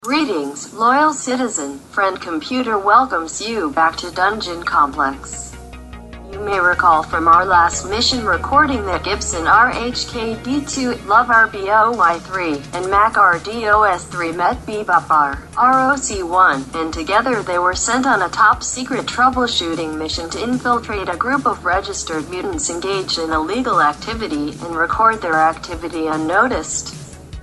Greetings, loyal citizen. Friend Computer welcomes you back to Dungeon Complex. You may recall from our last mission recording that Gibson RHKD2, Love RBOY3, and Mac RDOS3 met Bebopar ROC1, and together they were sent on a top-secret troubleshooting mission to infiltrate a group of registered mutants engaged in illegal activity and record their activity unnoticed.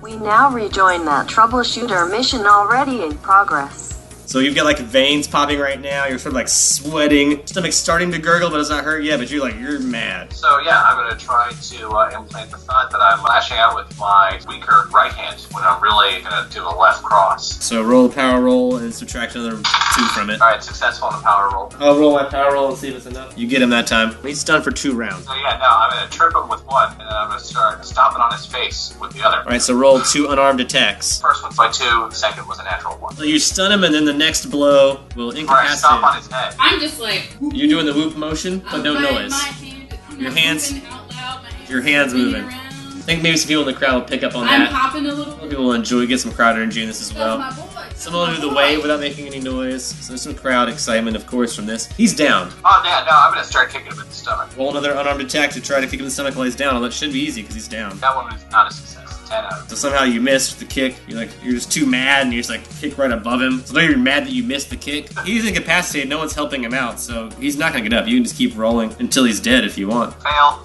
We now rejoin that troubleshooter mission already in progress. So you've got like veins popping right now, you're sort of like sweating, stomach's starting to gurgle but it's not hurt yet, but you're mad. So yeah, I'm going to try to implant the thought that I'm lashing out with my weaker right hand when I'm really going to do a left cross. So roll a power roll and subtract another 2 from it. Alright, successful on the power roll. I'll roll my power roll and see if it's enough. You get him that time. He's stunned for 2 rounds. So yeah, no, I'm going to trip him with one, and then I'm going to start stomping on his face with the other. Alright, so roll 2 unarmed attacks. First one's by 2, the second was a natural 1. So you stun him and then the next blow will incapacitate. Alright, stomp on his head. I'm just like... You're doing the whoop motion, but no noise. Your hands moving. I think maybe some people in the crowd will pick up on that. I'm popping a little. People will enjoy, get some crowd energy in this as well. That's my boy. Someone will do the wave without making any noise. So there's some crowd excitement, of course, from this. He's down. Oh yeah, no, I'm going to start kicking him in the stomach. Roll another unarmed attack to try to kick him in the stomach while he's down. Although it should be easy because he's down. That one was not a success. 10 out of 10. So somehow you missed the kick. You're just too mad, and you just like kick right above him. So now you're mad that you missed the kick. He's incapacitated. No one's helping him out, so he's not gonna get up. You can just keep rolling until he's dead if you want. Fail.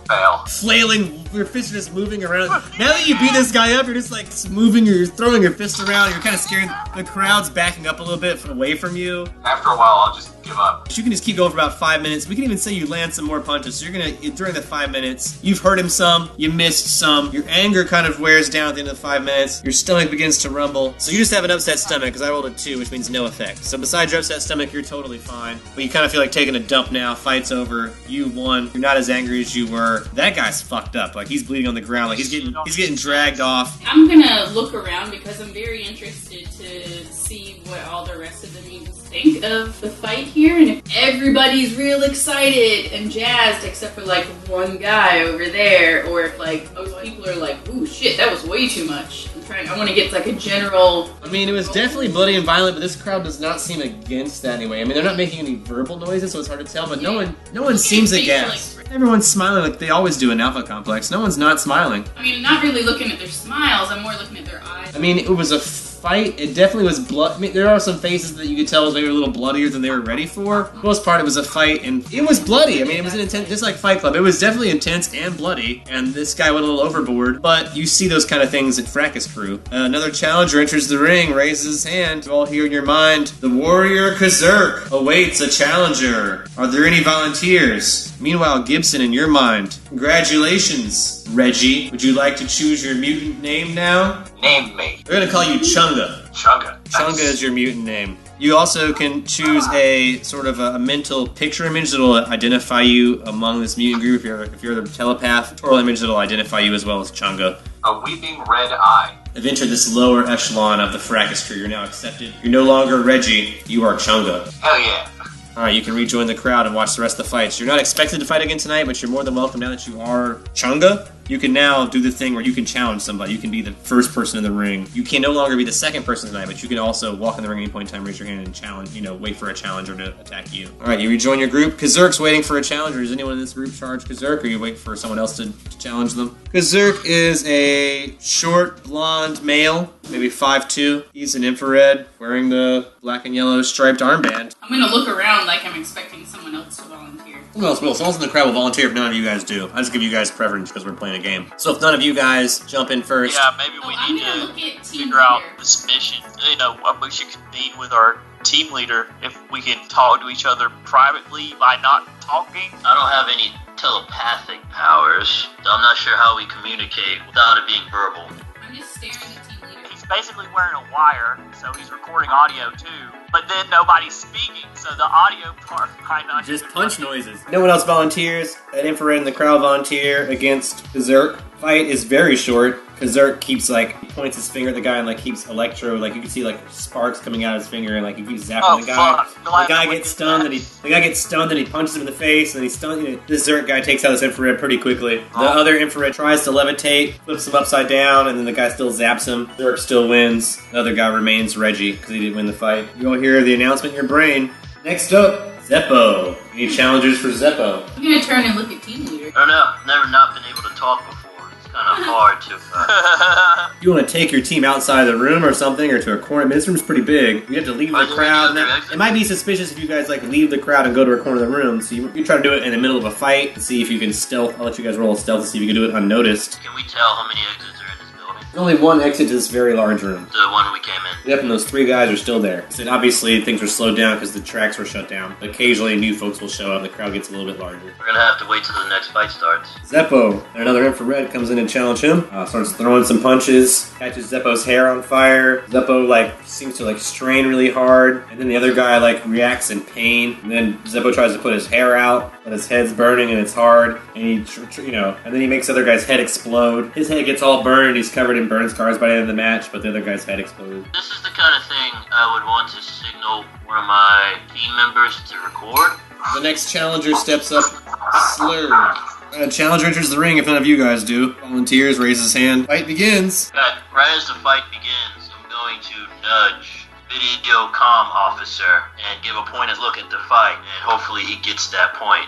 Flailing, your fists are just moving around. Now that you beat this guy up, you're just like moving. You're throwing your fists around. You're kind of scared. The crowd's backing up a little bit away from you. After a while, I'll just give up. You can just keep going for about 5 minutes. We can even say you land some more punches. So you're gonna, during the 5 minutes, you've hurt him some, you missed some. Your anger kind of wears down at the end of the 5 minutes. Your stomach begins to rumble. So you just have an upset stomach, because I rolled a 2, which means no effect. So besides your upset stomach, you're totally fine. But you kind of feel like taking a dump now. Fight's over. You won. You're not as angry as you were. That guy's fucked up. Like, he's bleeding on the ground. Like, he's getting dragged off. I'm gonna look around because I'm very interested to see what all the rest of the mutants think of the fight here, and if everybody's real excited and jazzed except for like one guy over there, or if like most people are like, ooh shit, that was way too much. I want to get like a general... I mean, it was definitely bloody and violent, but this crowd does not seem against that anyway. I mean, they're not making any verbal noises, so it's hard to tell, but no one seems aghast. Everyone's smiling like they always do in Alpha Complex. No one's not smiling. I mean, I'm not really looking at their smiles, I'm more looking at their eyes. I mean, it was a fight. It definitely was blood. I mean, there are some faces that you could tell was maybe a little bloodier than they were ready for. For the most part, it was a fight, and it was bloody. I mean, it was an intense, just like Fight Club. It was definitely intense and bloody, and this guy went a little overboard. But you see those kind of things at Fracas Crew. Another challenger enters the ring, raises his hand. You all hear in your mind, the warrior Kazurk awaits a challenger. Are there any volunteers? Meanwhile, Gibson, in your mind, congratulations, Reggie. Would you like to choose your mutant name now? Name me. We're gonna call you Chunga. Chunga. Chunga is your mutant name. You also can choose a sort of a mental picture image that'll identify you among this mutant group. If you're the telepath, oral image that'll identify you as well as Chunga. A weeping red eye. Have entered this lower echelon of the Fracas Crew. You're now accepted. You're no longer Reggie. You are Chunga. Hell yeah. Alright, you can rejoin the crowd and watch the rest of the fights. You're not expected to fight again tonight, but you're more than welcome now that you are Chunga. You can now do the thing where you can challenge somebody. You can be the first person in the ring. You can no longer be the second person tonight, but you can also walk in the ring at any point in time, raise your hand, and challenge, wait for a challenger to attack you. Alright, you rejoin your group. Kazurk's waiting for a challenger. Is anyone in this group charge Kazurk, or you wait for someone else to challenge them? Kazurk is a short, blonde male, maybe 5'2". He's an infrared, wearing the black and yellow striped armband. I'm gonna look around like I'm expecting someone else to volunteer. Who else will? Someone else in the crowd will volunteer if none of you guys do. I just give you guys preference because we're playing a game. So if none of you guys jump in first... Yeah, maybe we need to figure out this mission. I wish you could meet with our team leader if we can talk to each other privately by not talking. I don't have any telepathic powers, so I'm not sure how we communicate without it being verbal. I'm just staring at the team leader. He's basically wearing a wire, so he's recording audio too. But then nobody's speaking, so the audio part might not... Just punch noises. No one else volunteers. An infrared in the crowd volunteer against Kazurk. Fight is very short. Kazurk keeps he points his finger at the guy and keeps electro, you can see sparks coming out of his finger and he keeps zapping the guy. The guy gets stunned and he punches him in the face and he's stunned. This Zerk guy takes out his infrared pretty quickly. The other infrared tries to levitate, flips him upside down, and then the guy still zaps him. Zerk still wins. The other guy remains Reggie because he didn't win the fight. You'll hear the announcement in your brain. Next up, Zeppo. Any challengers for Zeppo? I'm gonna turn and look at team leader. I don't know. Never not been able to talk before. It's kind of hard to. You want to take your team outside of the room or something, or to a corner? I mean, this room's pretty big. You have to leave the crowd. It might be suspicious if you guys leave the crowd and go to a corner of the room. So you try to do it in the middle of a fight to see if you can stealth. I'll let you guys roll a stealth to see if you can do it unnoticed. Can we tell how many exits are in this building? There's only one exit to this very large room. The one we came in. Yep, and those 3 guys are still there. So obviously things were slowed down because the tracks were shut down. Occasionally new folks will show up. The crowd gets a little bit larger. We're gonna have to wait till the next fight starts. Zeppo, another infrared, comes in and challenge him. Starts throwing some punches. Catches Zeppo's hair on fire. Zeppo seems to strain really hard. And then the other guy reacts in pain. And then Zeppo tries to put his hair out, but his head's burning and it's hard. And he, and then he makes the other guy's head explode. His head gets all burned. He's covered in burn scars by the end of the match, but the other guy's head exploded. This is the kind of thing I would want to signal one of my team members to record. The next challenger steps up, Slurg. Challenger enters the ring if none of you guys do. Volunteers, raises his hand. Fight begins. Okay, right as the fight begins, I'm going to nudge video comm officer and give a pointed look at the fight, and hopefully he gets that point.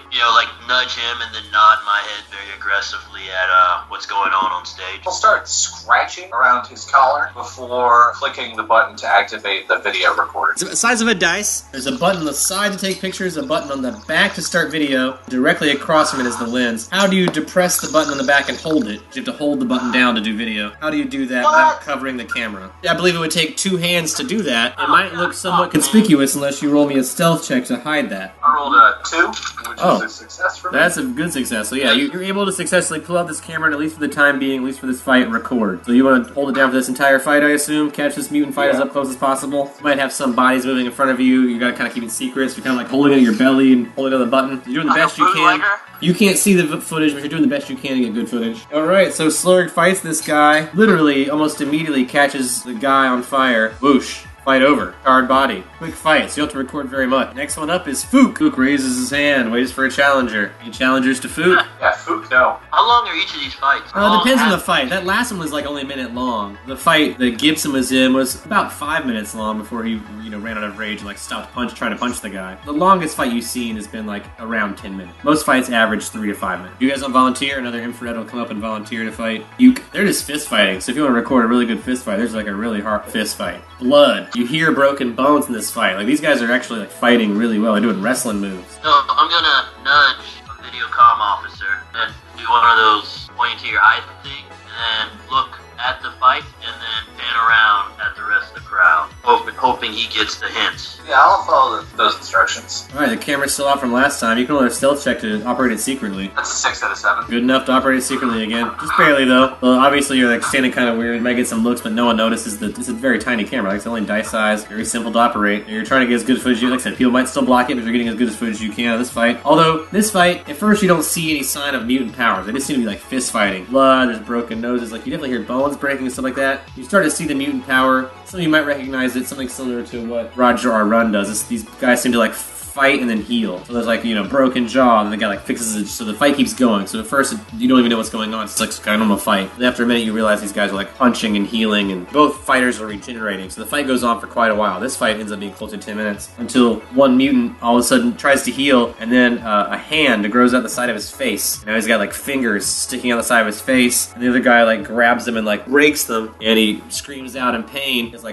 Nudge him and then nod my head very aggressively at what's going on stage. We'll start scratching around his collar before clicking the button to activate the video recorder. It's the size of a dice. There's a button on the side to take pictures, a button on the back to start video. Directly across from it is the lens. How do you depress the button on the back and hold it? You have to hold the button down to do video. How do you do that without covering the camera? I believe it would take 2 hands to do that. It might look somewhat conspicuous unless you roll me a stealth check to hide that. I rolled a 2, which is a success for me. That's a good success. So yeah, you're able to successfully pull out this camera and at least for the time being, at least for this fight, record. So you want to hold it down for this entire fight, I assume? Catch this mutant fight as up close as possible? You might have some bodies moving in front of you. You gotta kind of keep it secret. So you're kind of holding it on your belly and holding on the button. You're doing the best you can. You can't see the footage, but you're doing the best you can to get good footage. Alright, so Slurg fights this guy. Literally, almost immediately catches the guy on fire. Whoosh. Fight over. Hard body. Quick fight, so you have to record very much. Next one up is Fook. Fook raises his hand, waits for a challenger. Any challengers to Fook? Yeah, Fook, no. How long are each of these fights? It depends on the fight. That last one was only a minute long. The fight that Gibson was in was about 5 minutes long before he, ran out of rage and stopped trying to punch the guy. The longest fight you've seen has been around 10 minutes. Most fights average 3 to 5 minutes. You guys want to volunteer? Another infrared will come up and volunteer to fight. They're just fist fighting, so if you want to record a really good fist fight, there's a really hard fist fight. Blood. You hear broken bones in this fight. These guys are actually fighting really well. They're doing wrestling moves. So I'm gonna nudge a video comm officer and do one of those point to your eye thing, and then look at the fight, and then pan around at the rest of the crowd, hoping he gets the hints. Yeah, I'll follow those instructions. Alright, the camera's still off from last time. You can roll a stealth check to operate it secretly. That's a 6 out of 7. Good enough to operate it secretly again. Just barely, though. Well, obviously you're standing kind of weird. You might get some looks, but no one notices that it's a very tiny camera. It's only dice size, very simple to operate. You're trying to get as good footage as you like I said, people might still block it, but you're getting as good as footage as you can of this fight. Although, this fight, at first you don't see any sign of mutant powers. They just seem to be fist fighting. Blood, there's broken noses. You definitely hear bones breaking and stuff like that. You start to see the mutant power. Some of you might recognize it, something similar to what Roger R. Run does. These guys seem to fight and then heal. So there's broken jaw, and the guy fixes it, so the fight keeps going. So at first you don't even know what's going on. It's kind of normal fight. And after a minute you realize these guys are punching and healing, and both fighters are regenerating. So the fight goes on for quite a while. This fight ends up being close to 10 minutes until one mutant all of a sudden tries to heal, and then a hand grows out the side of his face. He's got fingers sticking out the side of his face, and the other guy grabs them and breaks them, and he screams out in pain. It's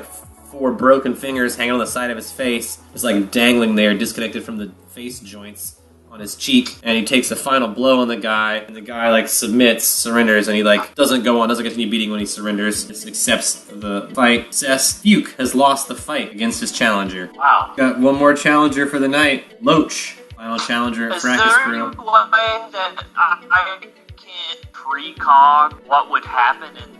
4 broken fingers hanging on the side of his face. It's dangling there, disconnected from the face joints on his cheek. And he takes a final blow on the guy, and the guy submits, surrenders, and he doesn't go on, doesn't continue beating when he surrenders. Just accepts the fight. Seth Fuke has lost the fight against his challenger. Wow. Got one more challenger for the night. Loach, final challenger at Fracas Grill. Is there any way that I can precog what would happen in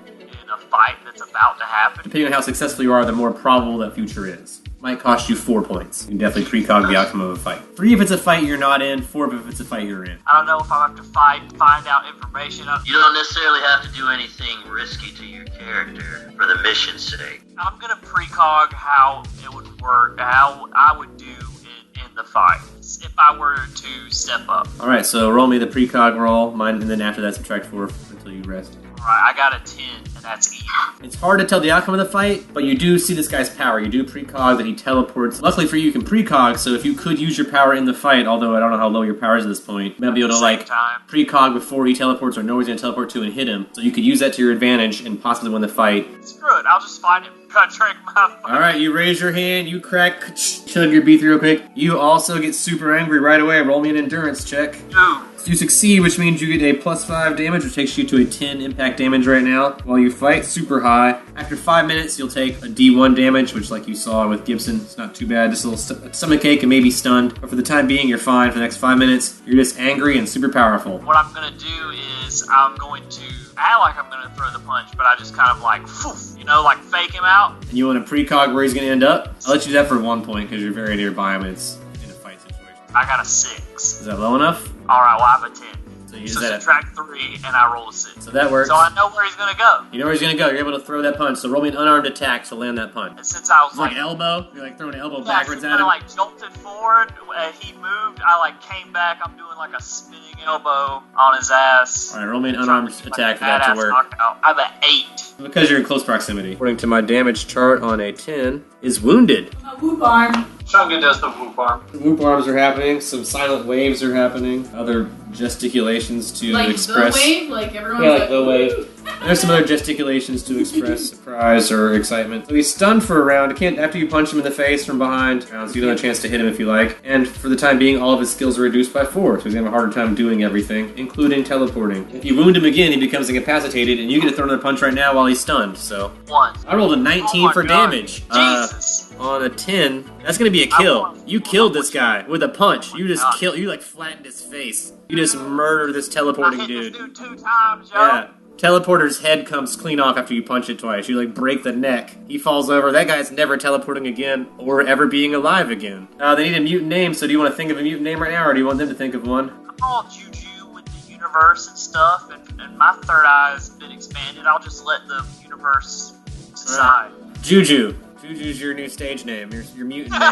a fight that's about to happen? Depending on how successful you are, the more probable that future is. might cost you 4 points. You can definitely precog the outcome of a fight. 3 if it's a fight you're not in, 4 if it's a fight you're in. I don't know if I have to find out information. You don't necessarily have to do anything risky to your character for the mission's sake. I'm gonna precog how it would work, how I would do in the fight if I were to step up. Alright, so roll me the precog roll, mine, and then after that subtract 4 until you rest. Alright, I got a 10, and that's even. It's hard to tell the outcome of the fight, but you do see this guy's power. You do precog that he teleports. Luckily for you, you can precog, so if you could use your power in the fight, although I don't know how low your power is at this point, you might be able to, like, precog before he teleports or know where he's going to teleport to and hit him. So you could use that to your advantage and possibly win the fight. Screw it, I'll just fight him. Try to track my fight. Alright, you raise your hand, you crack, chug your B3 real quick. You also get super angry right away. Roll me an endurance check. Ooh. You succeed, which means you get a +5 damage, which takes you to a 10 impact damage right now. While you fight, super high. After 5 minutes, you'll take a D1 damage, which, like you saw with Gibson, it's not too bad. Just a little stomachache and maybe stunned. But for the time being, you're fine. For the next 5 minutes, you're just angry and super powerful. What I'm gonna do is I'm going to act like I'm gonna throw the punch, but I just kind of like, poof, you know, like fake him out. And you want to precog where he's going to end up? I'll let you do that for 1 point because you're very nearby him and it's in a fight situation. I got a 6. Is that low enough? Alright, well I have a 10. So you So use that. subtract 3 and I roll a 6. So that works. So I know where he's gonna go. You know where he's going to go. You're able to throw that punch. So roll me an unarmed attack to land that punch. And since I was It's like elbow. You're like throwing an elbow yeah, backwards he at kinda him. like jolted forward, he moved, I like came back, I'm doing like a spinning elbow on his ass. Alright, roll me an unarmed attack for that to work. Knockout. I have an 8. Because you're in close proximity. According to my damage chart on a 10, is wounded. A whoop arm. Chunga does the whoop arm. Whoop arms are happening. Some silent waves are happening. Other gesticulations to Like express. the wave, like everyone's Yeah, like like the wave. There's some other gesticulations to express surprise or excitement. So he's stunned for a round. After you punch him in the face from behind, so you don't have a chance to hit him if you like. And for the time being, all of his skills are reduced by 4, so he's gonna have a harder time doing everything, including teleporting. If you wound him again, he becomes incapacitated, and you get to throw another punch right now while he's stunned. So 1. I rolled a 19 my for God. damage. Jesus. On a 10, that's gonna be a kill. You killed this guy with a punch. You just killed. You like flattened his face. You just murdered this I teleporting hit dude. this dude 2 times, yo. Yeah. Teleporter's head comes clean off after you punch it twice. You like break the neck. He falls over. That guy's never teleporting again or ever being alive again. They need a mutant name, so do you want to think of a mutant name right now or do you want them to think of one? I'm all juju with the universe and stuff, and my third eye's been expanded. I'll just let the universe decide. Juju. Juju's your new stage name. Your mutant name.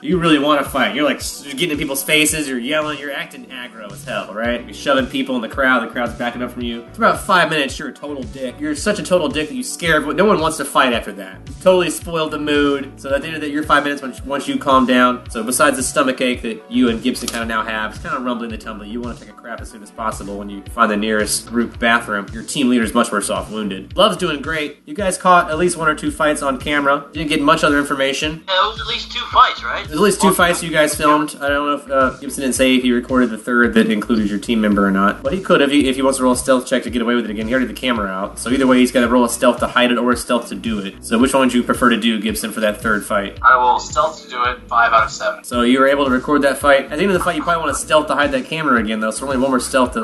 You really want to fight. You're like you're getting in people's faces. You're yelling. You're acting aggro as hell, right? You're shoving people in the crowd. The crowd's backing up from you. For about 5 minutes, you're a total dick. You're such a total dick that you scare everyone. No one wants to fight after that. You totally spoiled the mood. So at the end of your 5 minutes, once you calm down, so besides the stomachache that you and Gibson kind of now have, it's kind of rumbling the tumbling. You want to take a crap as soon as possible when you find the nearest group bathroom. Your team leader's much worse off, wounded. Love's doing great. You guys caught at least 1 or 2 fights on camera. Didn't get much other information. Yeah, it was at least 2 fights, right? There's at least 2 fights you guys filmed. I don't know if Gibson didn't say if he recorded the third that included your team member or not. But he could if he wants to roll a stealth check to get away with it again. He already had the camera out. So either way, he's got to roll a stealth to hide it or a stealth to do it. So which one would you prefer to do, Gibson, for that third fight? I will stealth to do it 5 out of 7. So you were able to record that fight. At the end of the fight, you probably want to stealth to hide that camera again, though. So only 1 more stealth to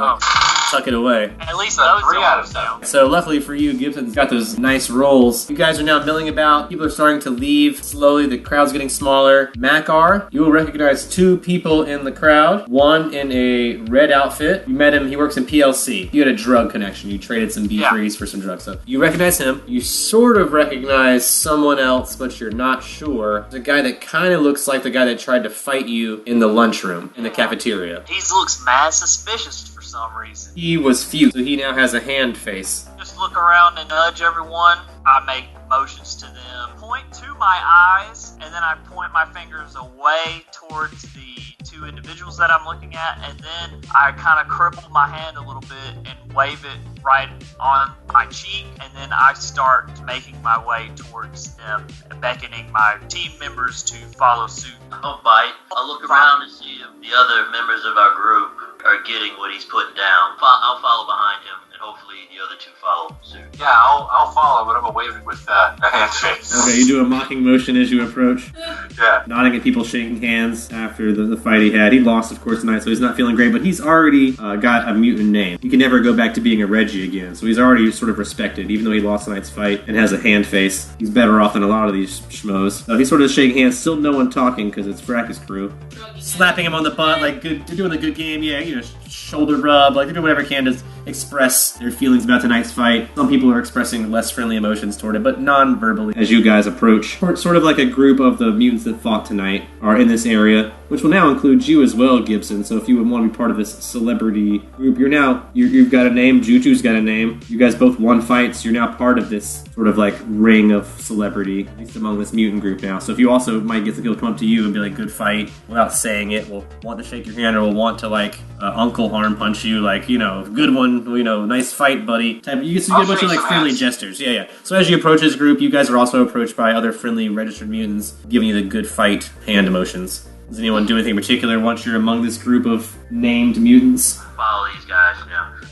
tuck it away. At least So those 3 are out of 7. So luckily for you, Gibson's got those nice rolls. You guys are now milling about. People are starting to leave slowly. The crowd's getting smaller. Makar, you will recognize 2 people in the crowd. One in a red outfit. You met him. He works in PLC. You had a drug connection. You traded some B3s for some drugs. So you recognize him. You sort of recognize someone else, but you're not sure. The guy that kind of looks like the guy that tried to fight you in the lunchroom in the cafeteria. He looks mad suspicious for some reason. He was fused, so he now has a hand face. Just look around and nudge everyone. I make motions to them, point to my eyes, and then I point my fingers away towards the 2 individuals that I'm looking at, and then I kind of cripple my hand a little bit and wave it right on my cheek, and then I start making my way towards them, beckoning my team members to follow suit. I'll bite. I'll look around and see if the other members of our group are getting what he's putting down. I'll follow behind him and hopefully the other two follow suit. Yeah, I'll follow, but I'm gonna wave it with a hand face. Okay, you do a mocking motion as you approach, Yeah. nodding at people, shaking hands after the fight he had. He lost, of course, tonight, so he's not feeling great, but he's already got a mutant name. He can never go back to being a Reggie again, so he's already sort of respected, even though he lost tonight's fight and has a hand face. He's better off than a lot of these schmoes. So he's sort of shaking hands, still no one talking because it's Fracas crew. Slapping him on the butt, like, good, they're doing a good game, yeah, you know, shoulder rub, like, they're doing whatever they can to express their feelings about tonight's fight. Some people are expressing less friendly emotions toward it, but non-verbally as you guys approach. Sort of like a group of the mutants that fought tonight are in this area, which will now include you as well, Gibson. So if you would want to be part of this celebrity group, you've got a name, Juju's got a name. You guys both won fights. You're now part of this sort of like ring of celebrity, at least among this mutant group now. So if you also might get the people to come up to you and be like, good fight, without saying it, will want to shake your hand or will want to like uncle arm punch you, like, you know, good one, you know, nice fight, buddy. You get a bunch of like friendly gestures. Yeah. So as you approach this group, you guys are also approached by other friendly registered mutants, giving you the good fight hand emotions. Does anyone do anything in particular once you're among this group of named mutants? Follow these guys,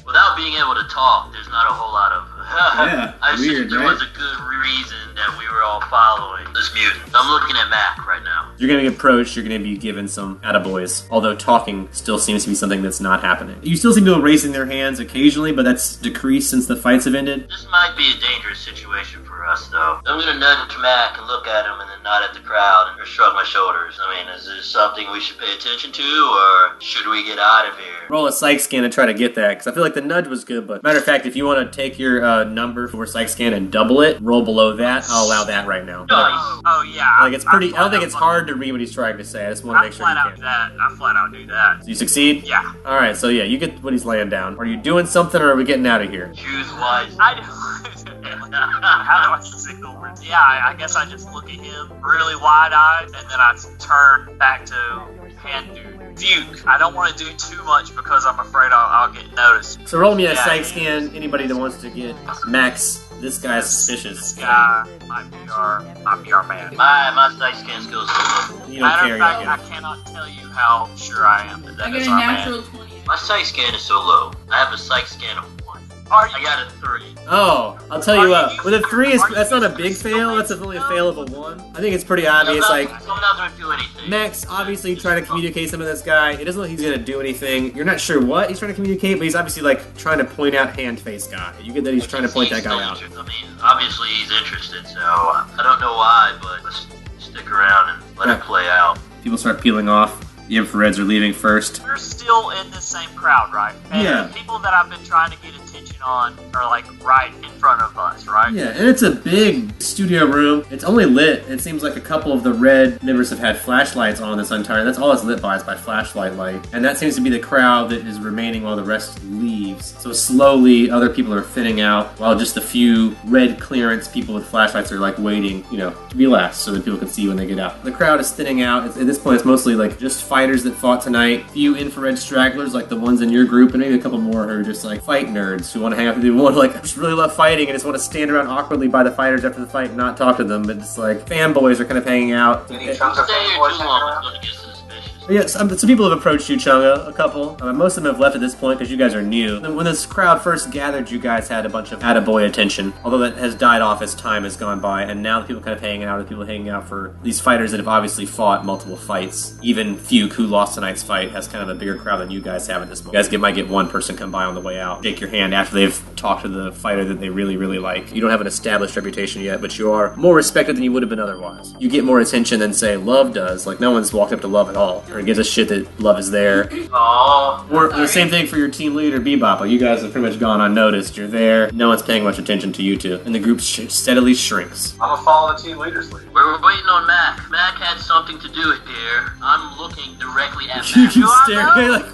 without being able to talk, there's not a whole lot of... Yeah, I just weird, think there right? was a good reason that we were all following this mutant. I'm looking at Mac right now. You're going to get approached, you're going to be given some attaboys, although talking still seems to be something that's not happening. You still see people raising their hands occasionally, but that's decreased since the fights have ended. This might be a dangerous situation for us, though. I'm going to nudge Mac and look at him and then nod at the crowd and shrug my shoulders. I mean, is this something we should pay attention to, or should we get out of here? Roll a psych scan to try to get that, because I feel like the nudge was good, but matter of fact, if you want to take your number for psych scan and double it, roll below that, I'll allow that right now. Oh yeah. Like, it's pretty, I don't think it's hard to read what he's trying to say, I just want to make sure you can. I flat out do that. So you succeed? Yeah. Alright, so yeah, you get what he's laying down. Are you doing something, or are we getting out of here? Choose wisely. I do. How do I signal words? Yeah, I guess I just look at him really wide-eyed, and then I turn back to hand dude. Fuke. I don't want to do too much because I'm afraid I'll get noticed. So roll me a psych scan, anybody that wants to get Max. This guy's suspicious. This guy might be our man. My sight scan skills are low. You don't care Matter yet. of fact, I cannot tell you how sure I am that I that is got a our natural man. 20. My sight scan is so low. I have a sight scan of 1. Are you? I got a 3. Oh, I'll tell you what. With a 3, that's not a big fail. That's only a fail of a 1. I think it's pretty obvious. Like, I'm not going to do anything. Max obviously trying to communicate something to this guy. It doesn't look like he's gonna do anything. You're not sure what he's trying to communicate, but he's obviously like trying to point out hand face guy. You get that he's trying to point that guy out. I mean, obviously he's interested, so I don't know why, but let's stick around and let it play out. People start peeling off. The infrareds are leaving first. We're still in the same crowd, right? And Yeah. the people that I've been trying to get attention on are like right in front of us, right? Yeah, and it's a big studio room. It's only lit. It seems like a couple of the red members have had flashlights on this entire. That's all it's lit by is by flashlight light. And that seems to be the crowd that is remaining while the rest leaves. So slowly, other people are thinning out, while just a few red clearance people with flashlights are like waiting, you know, to be last so that people can see when they get out. The crowd is thinning out. At this point, it's mostly like just fighters that fought tonight. Few infrared stragglers like the ones in your group, and maybe a couple more who are just like fight nerds who want to hang out with people. Like, I just really love fighting and just want to stand around awkwardly by the fighters after the fight and not talk to them. But it's like fanboys are kind of hanging out. Any Stay chunks of here fanboys too hanging long, around? it's going to get suspicious. Yeah, some people have approached you, Chunga, a couple. Most of them have left at this point because you guys are new. When this crowd first gathered, you guys had a bunch of attaboy attention, although that has died off as time has gone by, and now the people kind of hanging out are people hanging out for these fighters that have obviously fought multiple fights. Even Fuke, who lost tonight's fight, has kind of a bigger crowd than you guys have at this point. You guys might get one person come by on the way out, shake your hand after they've talked to the fighter that they really, really like. You don't have an established reputation yet, but you are more respected than you would have been otherwise. You get more attention than, say, Love does. Like, no one's walked up to Love at all, or gives a shit that Love is there. Aww. Or the same thing for your team leader, Bebop. Like, you guys have pretty much gone unnoticed. You're there. No one's paying much attention to you two. And the group steadily shrinks. I'm gonna follow the team leader's lead. We're waiting on Mac. Mac had something to do it here. I'm looking directly at You Mac. keep staring like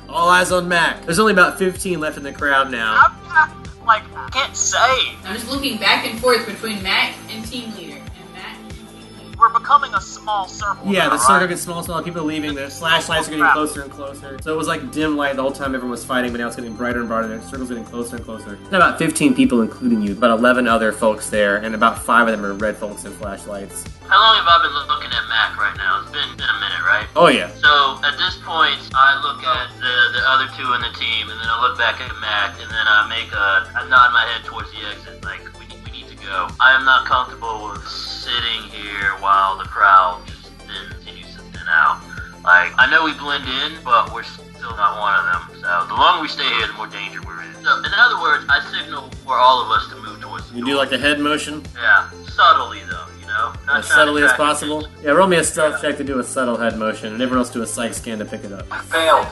all eyes on Mac. There's only about 15 left in the crowd now. I'm not, like, I can't say. I'm just looking back and forth between Mac and team leader. And Mac and team leader. We're becoming a small circle. Yeah, now, the circle right? gets smaller, people are leaving, the flashlights are getting closer and closer. So it was like dim light the whole time everyone was fighting, but now it's getting brighter and brighter, the circle's getting closer and closer. There's about 15 people, including you, about 11 other folks there, and about 5 of them are red folks in flashlights. How long have I been looking at Mac right now? It's been a minute, right? Oh yeah. So, at this point, I look at the other two in the team, and then I look back at Mac, and then I nod my head towards the exit, like, we need to go. I am not comfortable with sitting here while the crowd just continues to thin out. Like, I know we blend in, but we're still not one of them. So the longer we stay here, the more danger we're in. So, in other words, I signal for all of us to move towards the You door. do like the head motion? Yeah, subtly though, you know? Not As trying subtly to as attract possible? attention. Yeah, roll me a stealth check to do a subtle head motion, and everyone else do a psych scan to pick it up. I failed.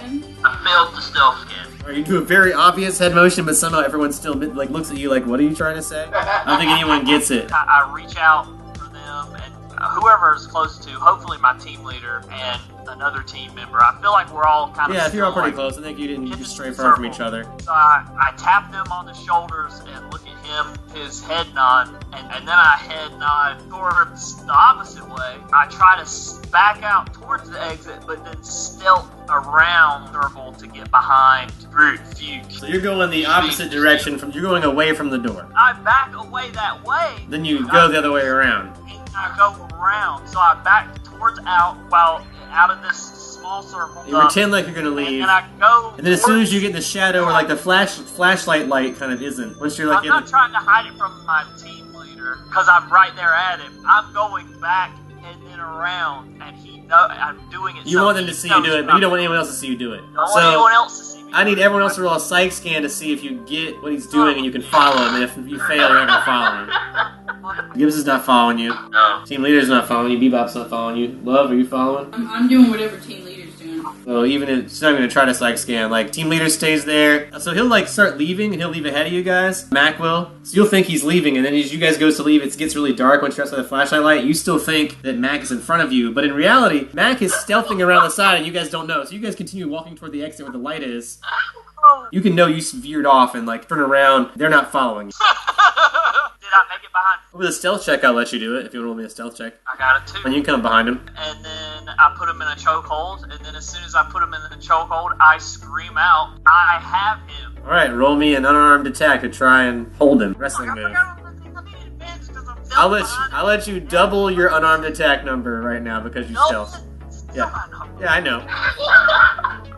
I failed the stealth scan. Or you do a very obvious head motion, but somehow everyone still like looks at you like, what are you trying to say? I don't think anyone gets it. I reach out for them, and whoever is close to, hopefully my team leader and another team member. I feel like we're all kind of Yeah, if you're all pretty still, close, I think you didn't in just the stray far from circle. each other. So I tap them on the shoulders and look at him, his head nod, and then I head nod towards the opposite way. I try to back out towards the exit, but then stealth around the circle to get behind Brute Fuchs. So you're going the opposite direction you're going away from the door. I back away that way. Then you go the other way around. And I go around, so I back towards out of this small circle. You pretend like you're gonna leave. And I go. And then as soon as you get in the shadow where like the flashlight light kind of isn't, once you're like I'm not trying to hide it from my team leader because I'm right there at him. I'm going back and then around, and I'm doing it. you so want them he to see you knows do it, but you don't want anyone else to see you do it. Don't want anyone else to see me. I need everyone else to roll a psych scan to see if you get what he's doing and you can follow him. And if you fail, you're not gonna follow him. Gibbs is not following you. No. Team leader's not following you. Bebop's not following you. Love, are you following? I'm doing whatever team leader's doing. So even if she's not going to try to psych scan, like team leader stays there. So he'll like start leaving, and he'll leave ahead of you guys. Mac will. So you'll think he's leaving, and then as you guys go to leave, it gets really dark once you're outside the flashlight light. You still think that Mac is in front of you, but in reality, Mac is stealthing around the side, and you guys don't know. So you guys continue walking toward the exit where the light is. You can know you veered off and like turn around. They're not following you. Did I make it behind? With a stealth check, I'll let you do it if you want to roll me a stealth check. I got it too. And you can come behind him. And then I put him in a chokehold, and then as soon as I put him in the chokehold, I scream out, I have him. All right, roll me an unarmed attack to try and hold him. Wrestling I move. forgot one thing. I need advantage because I'm stealth I'll let you double your unarmed attack number right now because you stealth. Yeah, I know.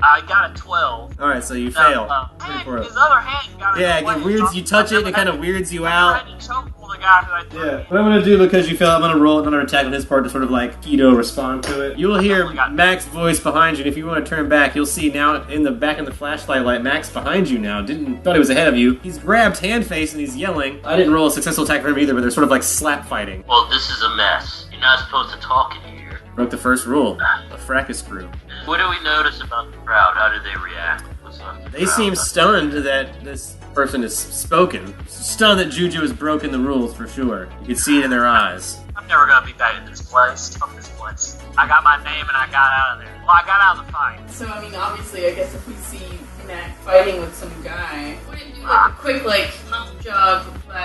I got a 12. All right, so you fail. And his other hand got Yeah, away. it weirds. You touch it, and it kind of weirds you out. I had to chokehold the guy who I threw. Yeah. What I'm gonna do because you fail, I'm gonna roll another attack on his part to sort of like keto respond to it. You'll hear Mac's voice behind you, and if you want to turn back, you'll see now in the back of the flashlight light, Mac's behind you now. Thought he was ahead of you. He's grabbed Handface and he's yelling. I didn't roll a successful attack for him either, but they're sort of like slap fighting. Well, this is a mess. You're not supposed to talk in here. Broke the first rule. A fracas crew. What do we notice about the crowd? How did they react? What's up with the They crowd? seem stunned that this person has spoken. Stunned that Juju has broken the rules for sure. You can see it in their eyes. I'm never gonna be back in this place. Fuck this place. I got my name and I got out of there. Well, I got out of the fight. So, I mean, obviously, I guess if we see Mac fighting with some guy, wouldn't do like a quick, like, hump jog,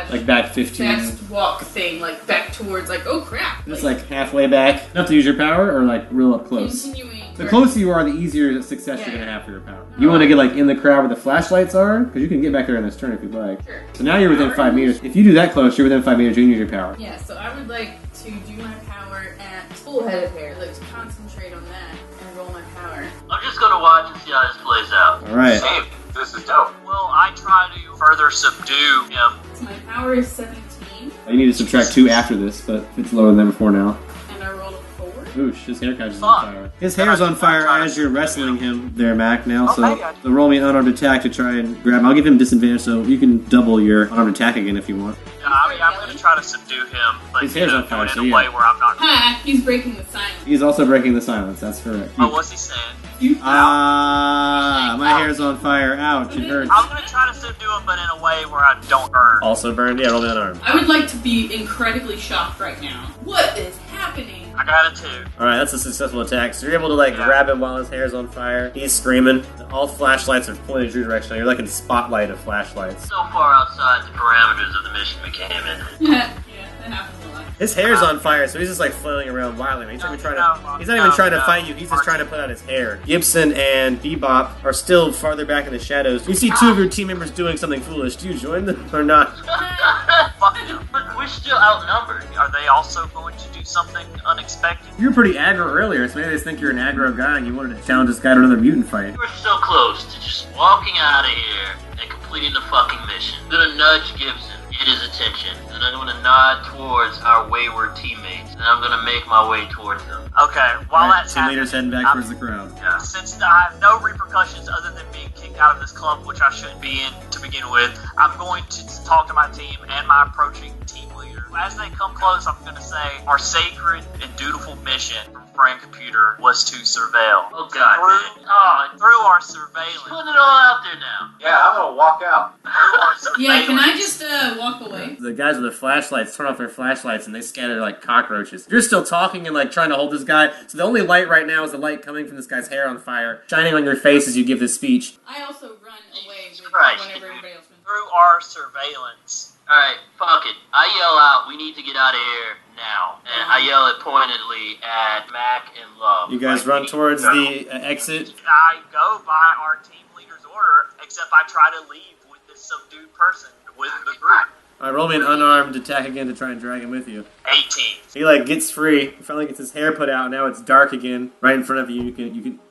Like back 15. fast walk thing, like, back towards, like, oh crap. Just like halfway back. Enough to use your power or like real up close? Continuing. The closer you are, the easier success you're Yeah. going to have for your power. You want to get like in the crowd where the flashlights are? Because you can get back there in this turn if you'd like. Sure. So now you're within 5 meters. If you do that close, you're within 5 meters, you can use your power. Yeah, so I would like to do my power at full head of hair. I'd like to concentrate on that and roll my power. I'm just gonna watch and see how this plays out. Alright. Same. This is dope. Well, I try to further subdue him. So my power is 17, You need to subtract 2 after this, but it's lower than before now. and I rolled a 4. Oosh, his hair catches on fire. His hair's on fire as you're wrestling him there, Mac, now, so roll me an unarmed attack to try and grab him. I'll give him disadvantage, so you can double your unarmed attack again if you want. I mean, I'm gonna try to subdue him, but His hair's on fire, do it so in a yeah. way where I'm not. Ha! He's breaking the silence. He's also breaking the silence, that's correct. Oh, what's he saying? Ah, my hair's on fire. Ouch, it hurts. I'm gonna try to subdue him, but in a way where I don't burn. Also burned? Yeah, roll me unarmed. I would like to be incredibly shocked right now. What is happening? I got a 2. Alright, that's a successful attack. So you're able to like grab him while his hair's on fire. He's screaming. All flashlights are pointed your direction. You're like in the spotlight of flashlights. So far outside the parameters of the mission we came in. Yeah, that happens a lot. His hair's on fire, so he's just like flailing around wildly. He's not even trying to fight you. He's just trying to put out his hair. Gibson and Bebop are still farther back in the shadows. You see 2 of your team members doing something foolish. Do you join them or not? Fuck him. But we're still outnumbered. Are they also going to do something unexpected. You were pretty aggro earlier, so maybe they think you're an aggro guy and you wanted to challenge this guy to another mutant fight. We're so close to just walking out of here and completing the fucking mission. I'm gonna nudge Gibson, get his attention, and I'm gonna nod towards our wayward teammates, and I'm gonna make my way towards them. Okay, while that's Team leader's happening, heading back towards the crowd. since I have no repercussions other than being kicked out of this club, which I shouldn't be in to begin with, I'm going to talk to my team and my approaching team leader. As they come close, I'm going to say, our sacred and dutiful mission from Frank Computer was to surveil. Oh god, man. Oh, Through our surveillance. putting it all out there now. Yeah, I'm gonna walk out. Through our surveillance. Yeah, can I just walk away? The guys with the flashlights turn off their flashlights and they scatter like cockroaches. You're still talking and like trying to hold this guy. So the only light right now is the light coming from this guy's hair on fire, shining on your face as you give this speech. I also run away with Christ. whenever everybody else runs. Through our surveillance. Alright, fuck it. I yell out, we need to get out of here now. And I yell it pointedly at Mac and Love. You guys Like, run we need towards to go. the exit. I go by our team leader's order, except I try to leave with this subdued person with the group. Alright, roll me an unarmed attack again to try and drag him with you. 18. He like gets free. He finally gets his hair put out. Now it's dark again, right in front of you. You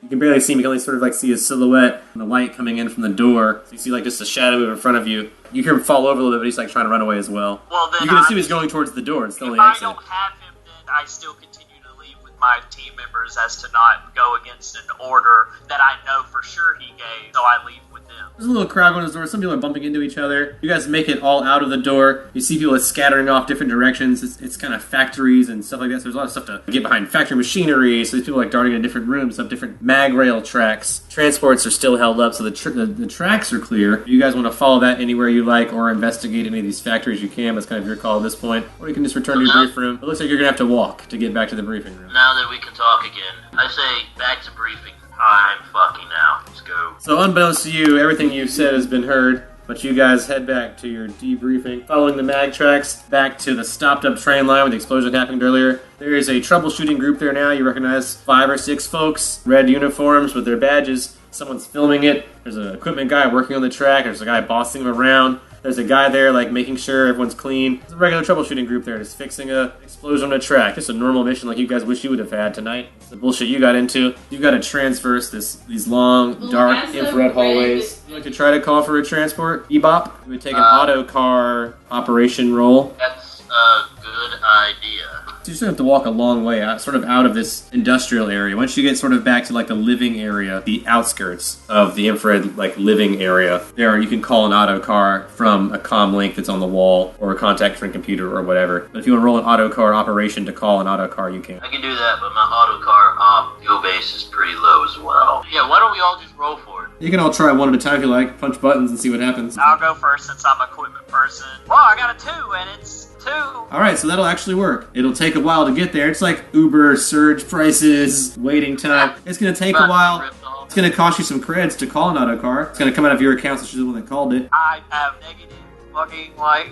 can barely see him. You can only sort of like see his silhouette and the light coming in from the door. So you see like just a shadow move in front of you. You hear him fall over a little bit, but he's like trying to run away as well. Well, then You can assume he's going towards the door. It's still if the I exit. don't have him, then I still continue to leave with my team members as to not go against an order that I know for sure he gave, so I leave with them. There's a little crowd going to the door. Some people are bumping into each other. You guys make it all out of the door. You see people scattering off different directions. It's kind of factories and stuff like that. So there's a lot of stuff to get behind. Factory machinery. So these people like darting into different rooms, have different mag rail tracks. Transports are still held up, so the tracks are clear. If you guys want to follow that anywhere you like or investigate any of these factories, you can. That's kind of your call at this point. Or you can just return to your brief room. It looks like you're going to have to walk to get back to the briefing room. Now that we can talk again, I say back to briefing. I'm fucking now. Let's go. So unbeknownst to you, everything you've said has been heard, but you guys head back to your debriefing. Following the mag tracks back to the stopped up train line where the explosion happened earlier. There is a troubleshooting group there now. You recognize 5 or 6 folks, red uniforms with their badges. Someone's filming it. There's an equipment guy working on the track. There's a guy bossing them around. There's a guy there, like, making sure everyone's clean. There's a regular troubleshooting group there, just fixing an explosion on a track. Just a normal mission like you guys wish you would have had tonight. It's the bullshit you got into. You've got to transverse these long, Well, dark, as a infrared hallways. You like to try to call for a transport? Ebop? You would take an auto car operation roll. That's a good idea. So you're just going to have to walk a long way out, sort of out of this industrial area. Once you get sort of back to like the living area, the outskirts of the infrared like living area, there you can call an auto car from a comm link that's on the wall or a contact from a computer or whatever. But if you want to roll an auto car operation to call an auto car, you can. I can do that, but my auto car fuel base is pretty low as well. Yeah, why don't we all just roll for it? You can all try one at a time if you like. Punch buttons and see what happens. I'll go first since I'm an equipment person. Well, I got a 2, and it's 2. Alright, so that'll actually work. It'll take a while to get there. It's like Uber, surge prices, waiting time. It's going to take a while. It's going to cost you some creds to call an auto car. It's going to come out of your account since you're the one that called it. I have negative fucking, like...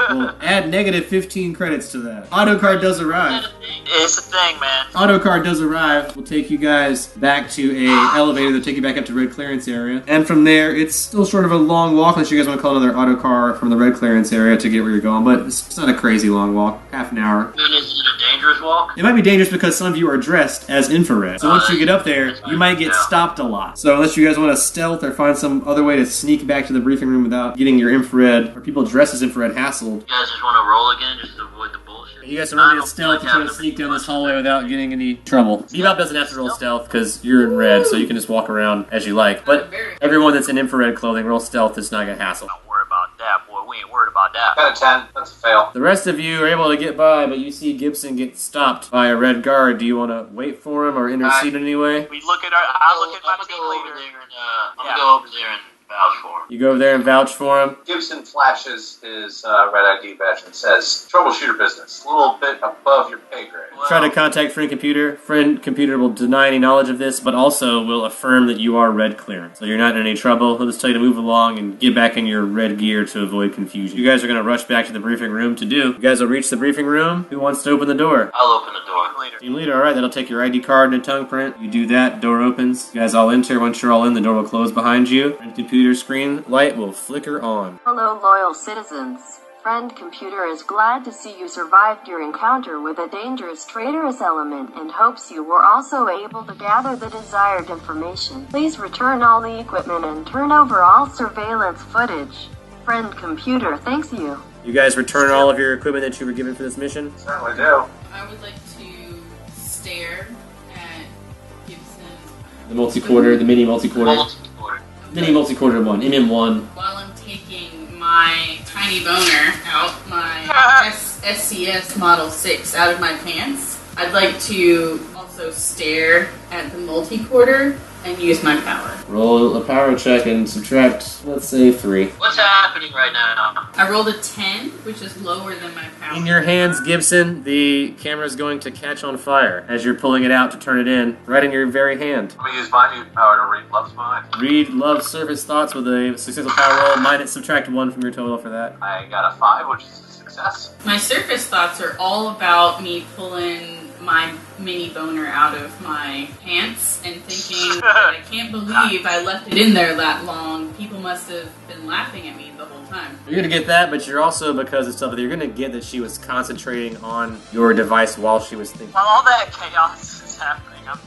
Well, add negative 15 credits to that. Auto car does arrive. It's a thing, man. Auto car does arrive. We'll take you guys back to a elevator that'll take you back up to red clearance area. And from there, it's still sort of a long walk unless you guys want to call another auto car from the red clearance area to get where you're going. But it's not a crazy long walk. Half an hour. And is it a dangerous walk? It might be dangerous because some of you are dressed as infrared. So once you get up there, you might get stopped a lot. So unless you guys want to stealth or find some other way to sneak back to the briefing room without getting your infrared or people dressed as infrared hassled, You guys just want to roll again just to avoid the bullshit? you guys are running stealth and trying to sneak down this hallway without getting any trouble. Bebop doesn't have to roll stealth because you're in red, so you can just walk around as you like. But everyone that's in infrared clothing, roll stealth. It's not gonna hassle. Don't worry about that, boy. We ain't worried about that. Got a 10. That's a fail. The rest of you are able to get by, but you see Gibson get stopped by a red guard. Do you want to wait for him or intercede in any way? We look at I look at my I'm team gonna go leader. over there and I'm gonna go over there and vouch for him. You go over there and vouch for him. Gibson flashes his red ID badge and says, troubleshooter business. A little bit above your pay grade. Try to contact Friend Computer. Friend Computer will deny any knowledge of this, but also will affirm that you are red clearance. So you're not in any trouble. He'll just tell you to move along and get back in your red gear to avoid confusion. You guys are going to rush back to the briefing room to do. You guys will reach the briefing room. Who wants to open the door? I'll open the door. Team leader, alright, that'll take your ID card and a tongue print. You do that, door opens. You guys all enter. Once you're all in, the door will close behind you. And computer screen light will flicker on. Hello, loyal citizens. Friend Computer is glad to see you survived your encounter with a dangerous traitorous element and hopes you were also able to gather the desired information. Please return all the equipment and turn over all surveillance footage. Friend Computer thanks you. You guys return all of your equipment that you were given for this mission? Certainly do. I would like to stare at Gibson. The multi-quarter, the mini multi-quarter. Multi-quarter. Mini multi-quarter one, MM1. While I'm taking my tiny boner out, my SCS Model 6 out of my pants, I'd like to also stare at the multi-quarter and use my power. Roll a power check and subtract, let's say, 3. What's happening right now? I rolled a 10, which is lower than my power. In your hands, Gibson, the camera is going to catch on fire as you're pulling it out to turn it in, right in your very hand. Let me use my new power to read Love's mind. Read Love Surface Thoughts with a successful power roll, minus subtract 1 from your total for that. I got a 5, which is a success. My surface thoughts are all about me pulling my mini boner out of my pants and thinking, I can't believe I left it in there that long. People must have been laughing at me the whole time. You're going to get that, but you're also, because of stuff, you're going to get that she was concentrating on your device while she was thinking. While all that chaos is happening, I'm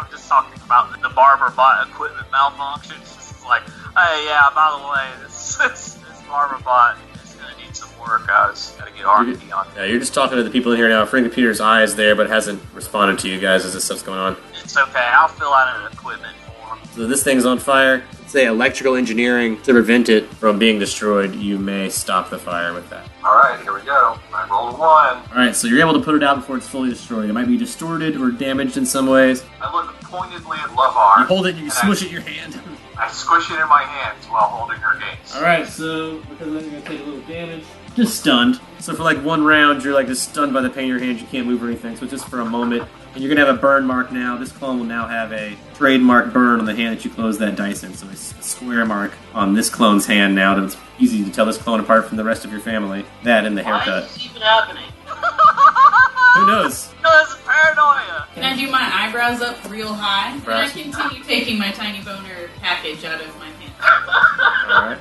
just talking about the barber bot equipment malfunctions. It's like, hey, yeah, by the way, this barber bot is gonna need some work. I just gotta get R&D on it. Yeah, you're just talking to the people in here now. Frank Computer's eye is there, but hasn't responded to you guys as this stuff's going on. It's okay. I'll fill out an equipment form. So this thing's on fire. Say electrical engineering to prevent it from being destroyed. You may stop the fire with that. Alright, here we go. I rolled a 1. Alright, so you're able to put it out before it's fully destroyed. It might be distorted or damaged in some ways. I look pointedly at Lovar. You hold it, you smush it in your hand. I squish it in my hands while holding her gaze. Alright, so because I'm going to take a little damage. Just stunned. So for like 1 round, you're like just stunned by the pain in your hands. You can't move or anything. So just for a moment. And you're going to have a burn mark now. This clone will now have a trademark burn on the hand that you close that dice in. So a square mark on this clone's hand now. It's easy to tell this clone apart from the rest of your family. That and the Why haircut. is this even happening? Who knows? No, that's paranoia. Can I do my eyebrows up real high? And I Right. continue taking my tiny boner package out of my pants. Alright.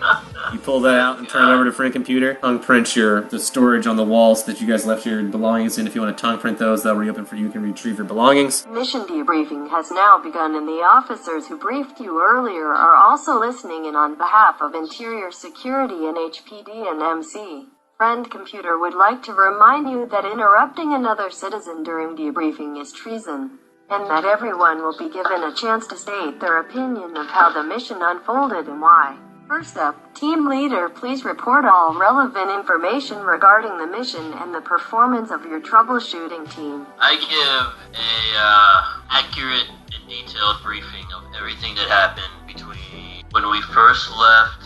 You pull that out and turn it over to Frank Computer. Tongue print the storage on the walls that you guys left your belongings in. If you want to tongue print those, they'll reopen for you. You can retrieve your belongings. Mission debriefing has now begun, and the officers who briefed you earlier are also listening in on behalf of Interior Security and HPD and MC. Friend Computer would like to remind you that interrupting another citizen during debriefing is treason, and that everyone will be given a chance to state their opinion of how the mission unfolded and why. First up, Team Leader, please report all relevant information regarding the mission and the performance of your troubleshooting team. I give a accurate and detailed briefing of everything that happened between when we first left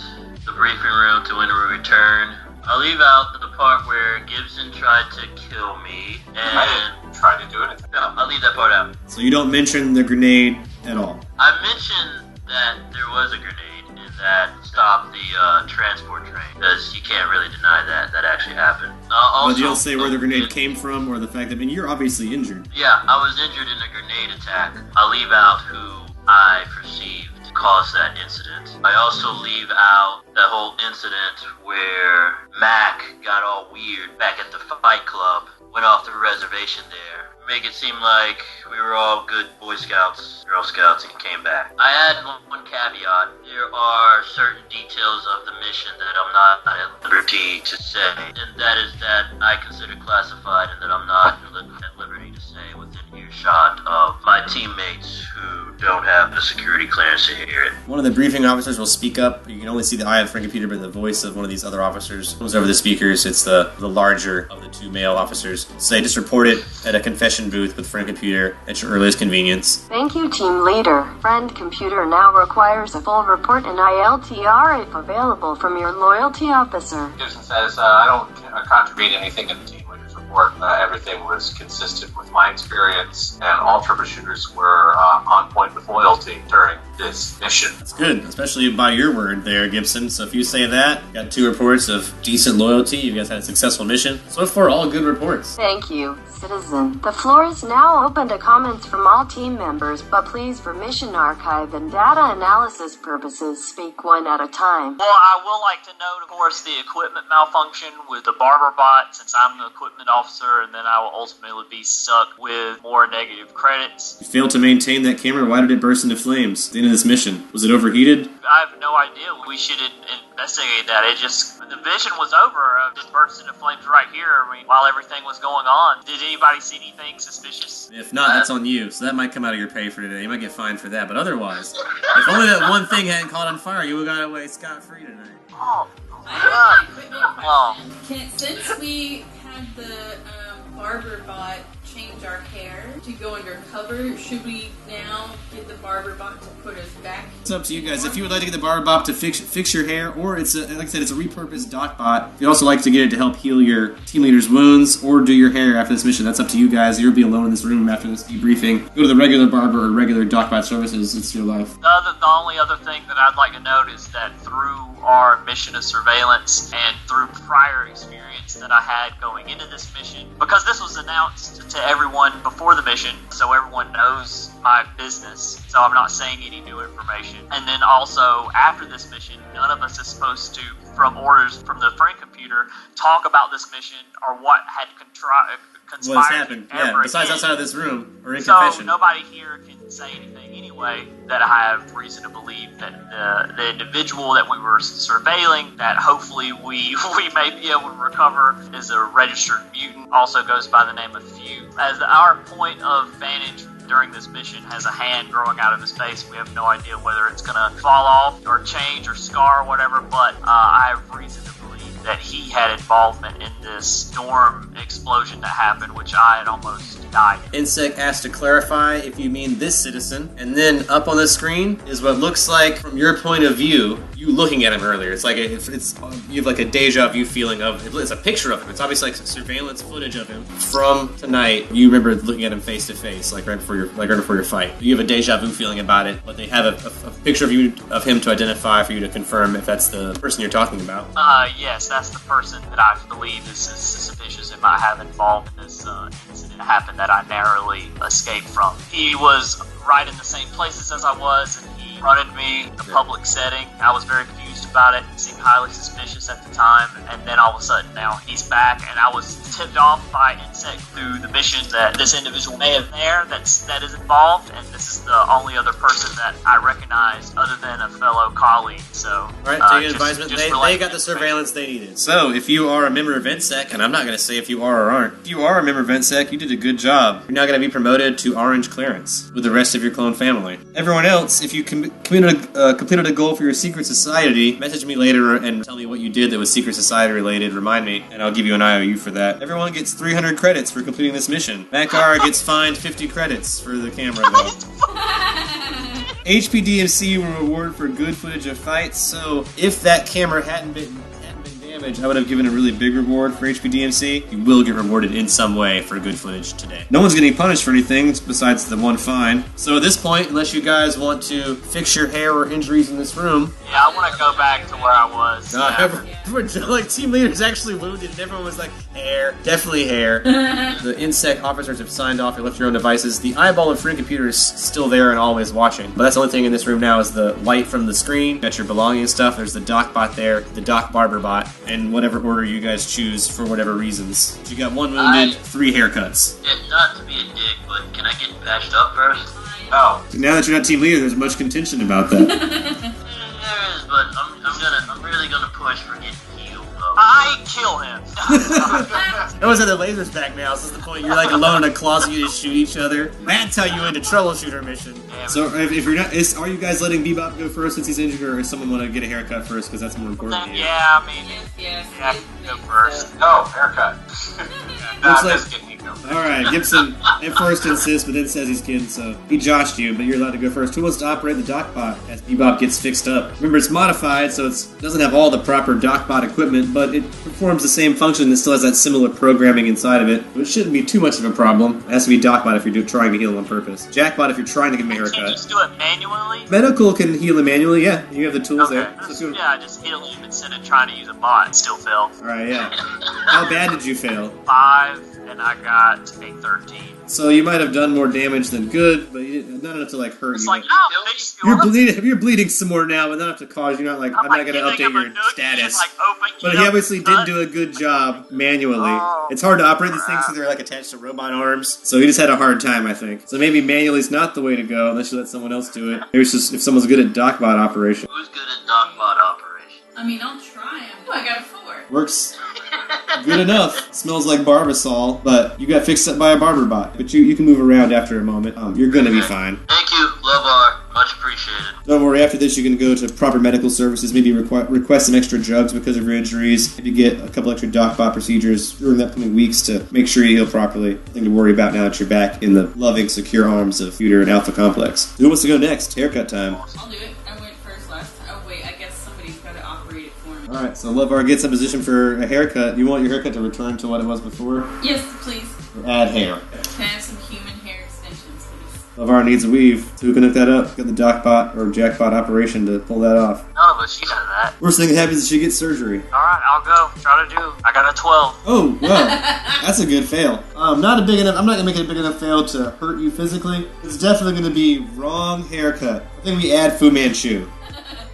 the briefing room to when we returned. I'll leave out the part where Gibson tried to kill me, and I didn't try to do it. no, I'll leave that part out. So you don't mention the grenade at all. I mentioned that there was a grenade and that stopped the transport train, because you can't really deny that actually happened. Also, But you don't say where the grenade came from or the fact that, I mean, you're obviously injured. Yeah, I was injured in a grenade attack. I'll leave out who I perceived caused that incident. I also leave out that whole incident where Mac got all weird back at the Fight Club, went off the reservation there. Make it seem like we were all good Boy Scouts, Girl Scouts, and came back. I add one caveat. There are certain details of the mission that I'm not at liberty to say, and that is that I consider classified and that I'm not at liberty to say within earshot of my teammates who don't have the security clearance to hear it. One of the briefing officers will speak up. You can only see the eye of Frank Computer, but the voice of one of these other officers comes over the speakers. It's the larger of the 2 male officers. Say, just report it at a confession booth with Frank Computer at your earliest convenience. Thank you, Team Leader. Friend Computer now requires a full report and ILTR if available from your loyalty officer. Gibson says, I don't contravene anything in the team leader's report. Everything was consistent with my experience, and all troubleshooters were on point with loyalty during this mission. That's good, especially by your word there, Gibson. So if you say that, got 2 reports of decent loyalty. You guys had a successful mission. So far, all good reports. Thank you, Citizen. The floor is now open to comments from all team members, but please, for mission archive and data analysis purposes, speak one at a time. Well, I will like to note, of course, the equipment malfunction with the barber bot, since I'm the equipment officer, and then I will ultimately be stuck with more negative credits. You failed to maintain that camera. Why did it burst into flames at the end of this mission? Was it overheated? I have no idea. We should investigate that. It just, the vision was over. It burst into flames right here. I mean, while everything was going on. Did anybody see anything suspicious? If not, that's on you. So that might come out of your pay for today. You might get fined for that. But otherwise, if only that one thing hadn't caught on fire, you would have got away scot-free tonight. Oh, I have an equipment Oh. question. Since we had the barber bot change our hair to go undercover, should we now get the barber bot to put us back? It's up to you guys. If you would like to get the barber bot to fix your hair, or it's like I said, it's a repurposed doc bot. If you'd also like to get it to help heal your team leader's wounds or do your hair after this mission, that's up to you guys. You'll be alone in this room after this debriefing. Go to the regular barber or regular doc bot services. It's your life. The only other thing that I'd like to note is that through our mission of surveillance and through prior experience that I had going into this mission, because this was announced to everyone before the mission, so everyone knows my business, so I'm not saying any new information. And then also, after this mission, none of us is supposed to, from orders from the friend computer, talk about this mission or what had conspired. What's happened? Yeah, besides outside of this room or in confession. So nobody here can say anything anyway that I have reason to believe that the individual that we were surveilling, that hopefully we may be able to recover, is a registered mutant, also goes by the name of Few. As our point of vantage during this mission has a hand growing out of his face. We have no idea whether it's going to fall off or change or scar or whatever, but I have reason to believe that he had involvement in this storm explosion that happened, which I had almost died in. InSec asked to clarify if you mean this citizen, and then up on the screen is what looks like, from your point of view, you looking at him earlier. It's like you have like a deja vu feeling of, it's a picture of him. It's obviously like surveillance footage of him from tonight. You remember looking at him face to face, like right before your fight. You have a deja vu feeling about it, but they have a picture of him to identify for you to confirm if that's the person you're talking about. Yes, that's the person that I believe is suspicious and might have involved in this incident that happened that I narrowly escaped from. He was right in the same places as I was, and he fronted me in a public setting. I was very confused about it, seemed highly suspicious at the time, and then all of a sudden now he's back, and I was tipped off by InSec through the mission that this individual may have there that is involved, and this is the only other person that I recognized other than a fellow colleague. So, right, taking advisement. They got the surveillance they needed. So, if you are a member of InSec, and I'm not going to say if you are or aren't, if you are a member of InSec, you did a good job. You're now going to be promoted to Orange Clearance with the rest of your clone family. Everyone else, if you completed a goal for your secret society, message me later and tell me what you did that was secret society related. Remind me, and I'll give you an IOU for that. Everyone gets 300 credits for completing this mission. Makar gets fined 50 credits for the camera, though. HPDMC will reward for good footage of fights, so if that camera hadn't been damaged, I would have given a really big reward for HPDMC. You will get rewarded in some way for good footage today. No one's getting punished for anything besides the one fine. So at this point, unless you guys want to fix your hair or injuries in this room... Yeah, I want to go back to where I was. Like, team leaders actually wounded, and everyone was like, hair, definitely hair. The InSec officers have signed off and left your own devices. The eyeball of friend computer is still there and always watching. But that's the only thing in this room now is the light from the screen. Got your belongings and stuff. There's the doc bot there, the doc barber bot, and whatever order you guys choose for whatever reasons. You got 1 wounded, 3 haircuts. Yeah, not to be a dick, but can I get patched up first? Oh. Now that you're not team leader, there's much contention about that. There is, but I'm really gonna push for getting healed. I kill him. That was at the laser's back now. So this is the point. You're like alone in a closet. You just shoot each other. That's how you end a troubleshooter mission. So if you're not, are you guys letting Bebop go first since he's injured, or does someone want to get a haircut first because that's more important? Yeah, I mean, Yes. yeah, I can go first. No, haircut. Looks like- just kidding. go. Alright, Gibson at first insists, but then says he's kidding, so he joshed you, but you're allowed to go first. Who wants to operate the dockbot as Bebop gets fixed up? Remember, it's modified, so it doesn't have all the proper dockbot equipment, but it performs the same function and still has that similar programming inside of it. So it shouldn't be too much of a problem. It has to be dockbot if you're trying to heal him on purpose. Jackbot if you're trying to give him a Can you haircut. just do it manually? Medical can heal him manually, yeah. You have the tools there. So if you- Yeah, I just heal him instead of trying to use a bot and still fail. Alright, yeah. How bad did you fail? 5, and I got a 13. So you might have done more damage than good, but you didn't, not enough to like hurt It's you. like, oh, fix you You're up. bleeding. You're bleeding some more now, but not enough to cause you. Not like I'm not going to giving update him a your noogie status. and, like, open But you he up obviously and did cut. do a good job manually. Oh, It's hard to operate these things because they're like attached to robot arms. So he just had a hard time, I think. So maybe manually is not the way to go unless you let someone else do it. Maybe it's just if someone's good at dockbot operation. Who's good at dockbot operation? I mean, I'll try. I got a 4. Works good enough. Smells like Barbasol, but you got fixed up by a barber bot. But you can move around after a moment. You're gonna be fine. Thank you, Lovar. Much appreciated. Don't worry, after this you can go to proper medical services, maybe request some extra drugs because of your injuries, maybe get a couple extra dockbot procedures during the upcoming weeks to make sure you heal properly. Nothing to worry about now that you're back in the loving, secure arms of Computer and Alpha Complex. Who wants to go next? Haircut time. I'll do it. I went first last time. Oh, wait, I guess somebody's got to operate it for me. Alright, so Lovar gets in position for a haircut. You want your haircut to return to what it was before? Yes, please. Or add hair. Can I have some human hair extensions, please? Lovar needs a weave, so who can hook that up? Got the dockbot or jackbot operation to pull that off. None of us use that. Worst thing that happens is she gets surgery. Alright, I'll go. Try to do. I got a 12. Oh, well, that's a good fail. Not a big enough. I'm not gonna make it a big enough fail to hurt you physically. It's definitely gonna be wrong haircut. I think we add Fu Manchu.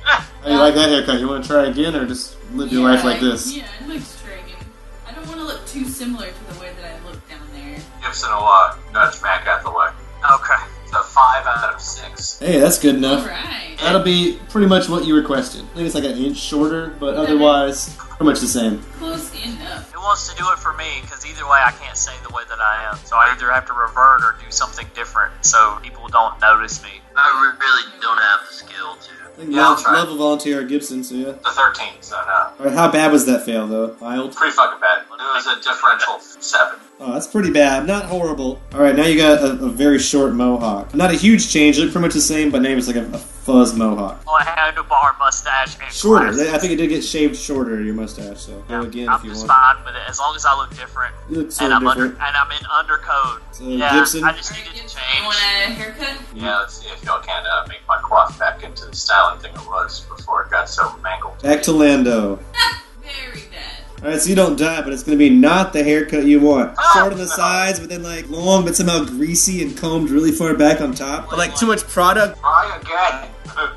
How do you like that haircut? You want to try again, or just live your life like this? Yeah, I'd like to try again. I don't want to look too similar to the way that I look down there. Gibson will nudge Mac out the way. Okay. It's a 5 out of 6. Hey, that's good enough. Alright. That'll be pretty much what you requested. I think it's like an inch shorter, but otherwise, pretty much the same. Close enough. Who wants to do it for me? Because either way, I can't say the way that I am. So I either have to revert or do something different so people don't notice me. I really don't have the skill to. I think Yeah, I'll try. Love will volunteer Gibson, so yeah. The 13, so no. Alright, how bad was that fail, though? Mild? Pretty fucking bad. It was a differential 7. Oh, that's pretty bad. Not horrible. Alright, now you got a very short mohawk. Not a huge change, look pretty much the same, but name is like a fuzz mohawk. On a handlebar mustache and Shorter. glasses. I think it did get shaved shorter, your mustache, so go again I'm if you just want. fine with it as long as I look different. You look And sort of I'm different. and I'm in undercoat. So, Yeah, Gibson? I just Alright, needed to Gibson, change. you want a haircut? Yeah, let's see if y'all can make my cloth back into the styling thing it was before it got so mangled. Back to Lando. Very bad. Alright, so you don't die, but it's gonna be not the haircut you want. Oh, Short on the no. sides, but then like long, but somehow greasy and combed really far back on top. But like too much product. Try again.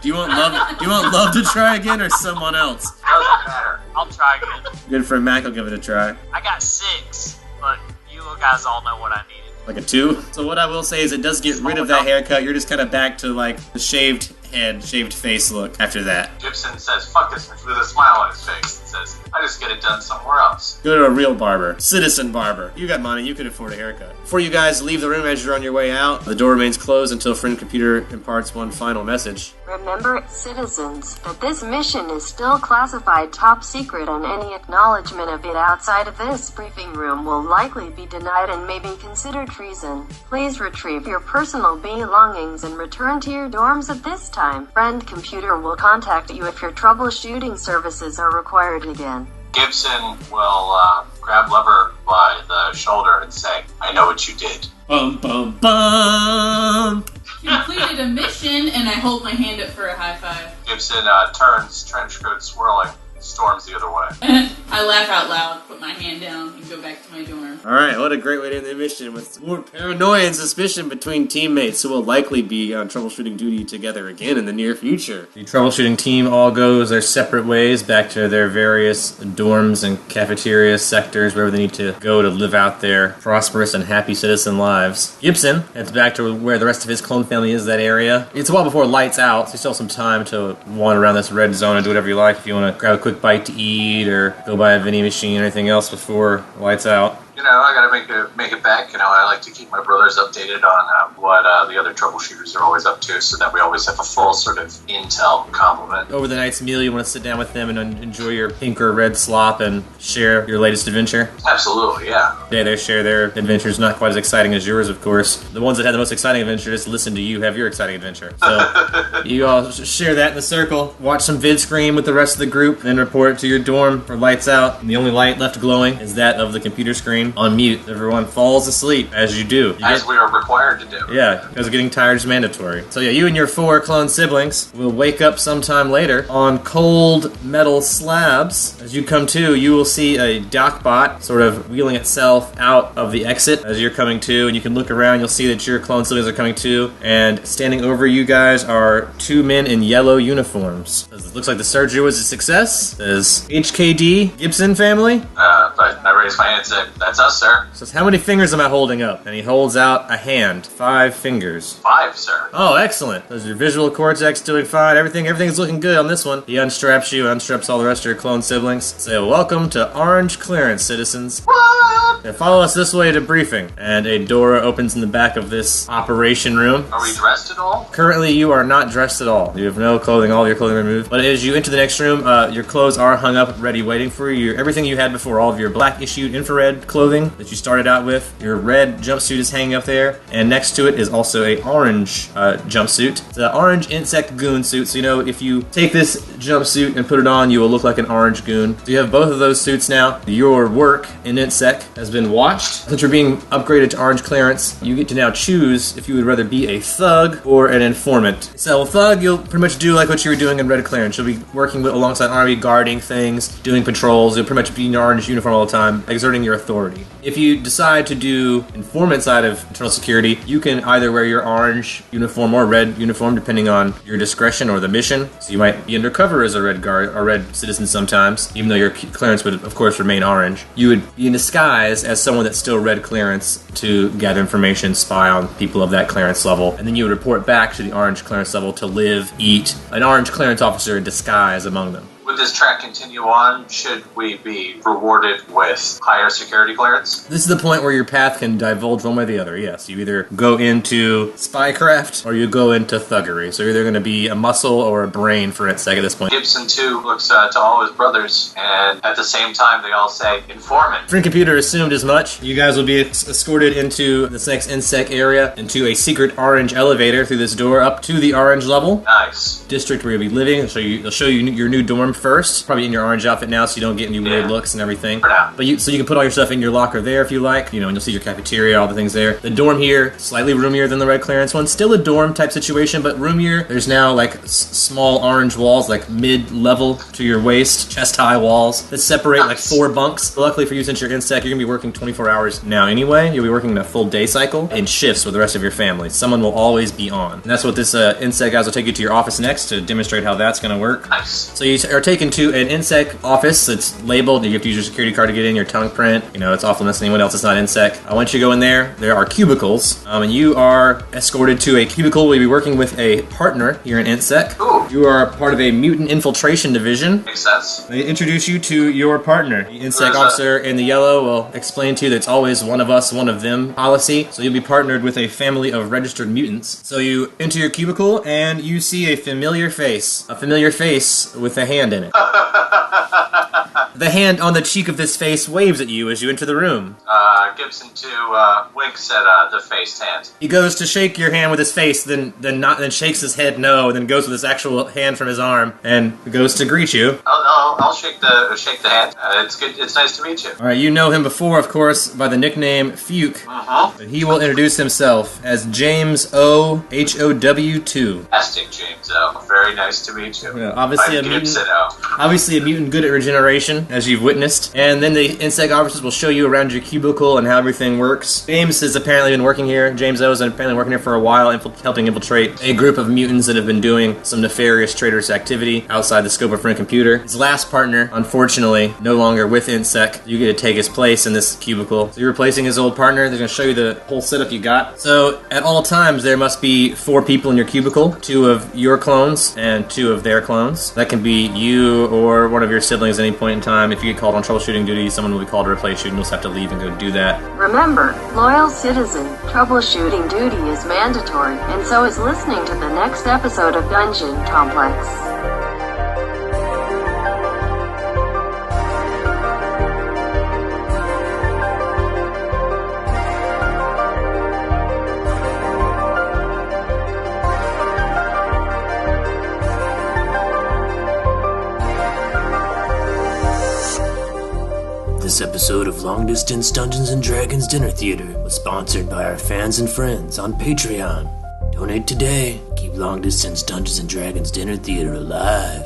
Do you want love? Do you want love to try again, or someone else? Doesn't matter. I'll try again. Good friend Mac will give it a try. I got 6, but you guys all know what I needed. Like a 2. So what I will say is it does get rid of that haircut. You're just kind of back to like the shaved head, shaved face look after that. Gibson says, fuck this, with a smile on his face, and says, I just get it done somewhere else. Go to a real barber. Citizen barber. You got money, you could afford a haircut. Before you guys leave the room as you're on your way out, the door remains closed until Friend Computer imparts one final message. Remember, citizens, that this mission is still classified top secret and any acknowledgement of it outside of this briefing room will likely be denied and may be considered treason. Please retrieve your personal belongings and return to your dorms at this time. Friend Computer will contact you if your troubleshooting services are required again. Gibson will grab Lover by the shoulder and say, I know what you did. Bum bum bum! Completed a mission, and I hold my hand up for a high five. Gibson turns, trench coat swirling, storms the other way. I laugh out loud, put my hand down, and go back to my dorm. Alright, what a great way to end the mission with more paranoia and suspicion between teammates who will likely be on troubleshooting duty together again in the near future. The troubleshooting team all goes their separate ways back to their various dorms and cafeteria sectors, wherever they need to go to live out their prosperous and happy citizen lives. Gibson heads back to where the rest of his clone family is, that area. It's a while before lights out, so you still have some time to wander around this red zone and do whatever you like. If you want to grab a quick bite to eat or go buy a vending machine or anything else before lights out. You know, I gotta make it back. You know, I like to keep my brothers updated on what the other other troubleshooters are always up to, so that we always have a full sort of intel complement. Over the night's meal, you want to sit down with them and enjoy your pink or red slop and share your latest adventure? Absolutely, yeah. Yeah, they share their adventures, not quite as exciting as yours, of course. The ones that had the most exciting adventure just listen to you have your exciting adventure. So you all share that in the circle, watch some vid screen with the rest of the group, then report to your dorm for lights out. And the only light left glowing is that of the computer screen on mute. Everyone falls asleep as you do. As we are required to do. Yeah, because getting tired is mandatory. So yeah, you and your 4 clone siblings will wake up sometime later on cold metal slabs. As you come to, you will see a dockbot sort of wheeling itself out of the exit as you're coming to, and you can look around. You'll see that your clone siblings are coming to, and standing over you guys are 2 men in yellow uniforms. It looks like the surgery was a success. Says HKD Gibson family. But I raise my hand and say, "That's us, sir." Says, how many fingers am I holding up? And he holds out a hand. 5 fingers. 5, sir. Oh, excellent. Does your visual cortex doing fine? Everything's looking good on this one. He unstraps you, unstraps all the rest of your clone siblings. Say, welcome to Orange Clearance, citizens. What? Now follow us this way to briefing. And a door opens in the back of this operation room. Are we dressed at all? Currently, you are not dressed at all. You have no clothing, all of your clothing removed. But as you enter the next room, your clothes are hung up, ready, waiting for you. Everything you had before, all of your black issued infrared clothing that you started out with. Your red jumpsuit is hanging up there. And next to it is also a orange jumpsuit. It's an orange insect goon suit. So, you know, if you take this jumpsuit and put it on, you will look like an orange goon. So you have both of those suits now. Your work in InSec has been watched. Since you're being upgraded to orange clearance, you get to now choose if you would rather be a thug or an informant. So thug, you'll pretty much do like what you were doing in red clearance. You'll be working alongside army, guarding things, doing patrols. You'll pretty much be in your orange uniform all the time, exerting your authority. If you decide to do informant side of internal security, you can either wear your orange uniform or red uniform, depending on your discretion or the mission. So you might be undercover as a red guard or red citizen sometimes, even though your clearance would, of course, remain orange. You would be in disguise as someone that's still red clearance to gather information, spy on people of that clearance level, and then you would report back to the orange clearance level to live, eat, an orange clearance officer in disguise among them. Would this track continue on? Should we be rewarded with higher security clearance? This is the point where your path can divulge one way or the other, yes. You either go into spycraft or you go into thuggery. So you're either going to be a muscle or a brain for InSec at this point. Gibson, too, looks to all his brothers, and at the same time they all say, informant. Friend Computer assumed as much. You guys will be escorted into this next InSec area, into a secret orange elevator through this door up to the orange level. Nice. District where you'll be living. They'll show you your new dorm first. Probably in your orange outfit now, so you don't get any weird looks and everything. For now. But you can put all your stuff in your locker there if you like. You know, and you'll see your cafeteria, all the things there. The dorm here, slightly roomier than the red clearance one. Still a dorm type situation, but roomier. There's now like small orange walls, like mid-level to your waist, chest-high walls that separate like 4 bunks. But luckily for you, since you're InSec, you're gonna be working 24 hours now anyway. You'll be working a full day cycle in shifts with the rest of your family. Someone will always be on. And that's what this InSec guys will take you to your office next to demonstrate how that's gonna work. Nice. So you are taken to an InSec office that's labeled. You have to use your security card to get in, your tongue print. You know, it's off limits to anyone else that's not InSec. Once you go in there, there are cubicles, and you are escorted to a cubicle where you'll be working with a partner here in InSec. Ooh. You are part of a mutant infiltration division. Makes sense. They introduce you to your partner. The InSec officer in the yellow will explain to you that it's always one of us, one of them policy. So you'll be partnered with a family of registered mutants. So you enter your cubicle and you see a familiar face. A familiar face with a hand in it. The hand on the cheek of this face waves at you as you enter the room. Gibson, too, winks at the faced hand. He goes to shake your hand with his face, then shakes his head no, and then goes with his actual hand from his arm and goes to greet you. I'll shake the hand. It's good. It's nice to meet you. All right, you know him before, of course, by the nickname Fuke. But he will introduce himself as James O. HOW2. Fantastic, James O. Very nice to meet you. Yeah, obviously I'm a mutant. Gibson O. Obviously a mutant good at regeneration, as you've witnessed. And then the InSec officers will show you around your cubicle and how everything works. James has apparently been working here. James O has been apparently working here for a while, helping infiltrate a group of mutants that have been doing some nefarious traitorous activity outside the scope of Friend Computer. His last partner, unfortunately, no longer with InSec. You get to take his place in this cubicle. So you're replacing his old partner. They're going to show you the whole setup you got. So at all times, there must be 4 people in your cubicle. 2 of your clones and 2 of their clones. That can be you or one of your siblings at any point in time. time. If you get called on troubleshooting duty, someone will be called to replace you, and you'll just have to leave and go do that. Remember, loyal citizen, troubleshooting duty is mandatory, and so is listening to the next episode of Dungeon Complex. This episode of Long Distance Dungeons & Dragons Dinner Theater was sponsored by our fans and friends on Patreon. Donate today. Keep Long Distance Dungeons & Dragons Dinner Theater alive.